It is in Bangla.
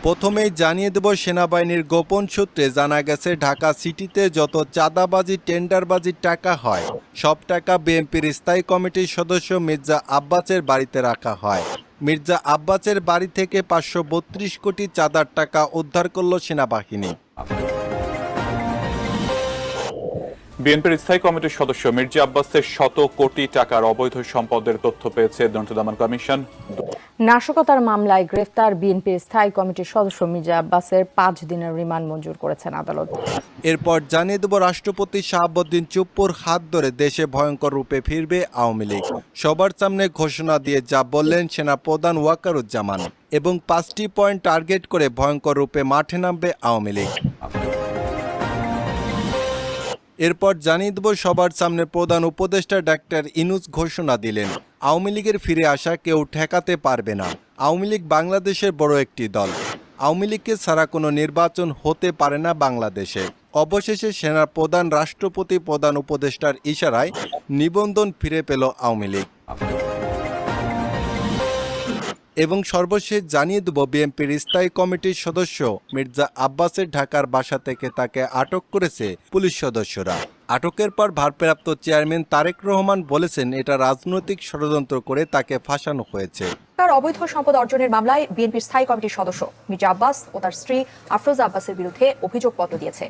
প্রথমেই জানিয়ে দেব, সেনাবাহিনীর গোপন সূত্রে জানা গেছে ঢাকা সিটিতে যত চাঁদাবাজি টেন্ডারবাজির টাকা হয় সব টাকা বিএনপির স্থায়ী কমিটির সদস্য মির্জা আব্বাসের বাড়িতে রাখা হয়। মির্জা আব্বাসের বাড়ি থেকে 532 কোটি চাঁদার টাকা উদ্ধার করল সেনাবাহিনী। বিএনপির স্থায়ী কমিটির সদস্য মির্জা আব্বাসের শত কোটি টাকার অবৈধ সম্পদের তথ্য পেয়েছে দুর্নীতি দমন কমিশন। নাশকতার মামলায় গ্রেফতার বিএনপির স্থায়ী কমিটির সদস্য মির্জা আব্বাসের 5 দিনের রিমান্ড মঞ্জুর করেছেন আদালত। এরপর জানিয়ে দেব, রাষ্ট্রপতি শাহাবুদ্দিন চুপ্পুর হাত ধরে দেশে ভয়ঙ্কর রূপে ফিরবে আওয়ামী লীগ। সবার সামনে ঘোষণা দিয়ে যা বললেন সেনাপ্রধান ওয়াকারুজ্জামান, এবং 5টি পয়েন্ট টার্গেট করে ভয়ঙ্কর রূপে মাঠে নামবে আওয়ামী লীগ। এরপর জানিয়ে দেব, সবার সামনে প্রধান উপদেষ্টা ডাক্তার ইউনূস ঘোষণা দিলেন, আওয়ামী লীগের ফিরে আসা কেউ ঠেকাতে পারবে না। আওয়ামী লীগ বাংলাদেশের বড় একটি দল। আওয়ামী লীগকে ছাড়া কোনো নির্বাচন হতে পারে না বাংলাদেশে। অবশেষে সেনা প্রধান রাষ্ট্রপতি প্রধান উপদেষ্টার ইশারায় নিবন্ধন ফিরে পেল আওয়ামী লীগ। এবং সর্বশেষ জানিয়ে দেব, বিএনপির স্থায়ী কমিটির সদস্য মির্জা আব্বাসের ঢাকার বাসা থেকে তাকে আটক করেছে পুলিশ সদস্যরা। আটকের পর ভারপ্রাপ্ত চেয়ারম্যান তারেক রহমান বলেছেন, এটা রাজনৈতিক ষড়যন্ত্র করে তাকে ফাঁসানো হয়েছে। তার অবৈধ সম্পদ অর্জনের মামলায় বিএনপির স্থায়ী কমিটির সদস্য মির্জা আব্বাস ও তার স্ত্রী আফরোজা আব্বাসের বিরুদ্ধে অভিযোগপত্র দিয়েছে।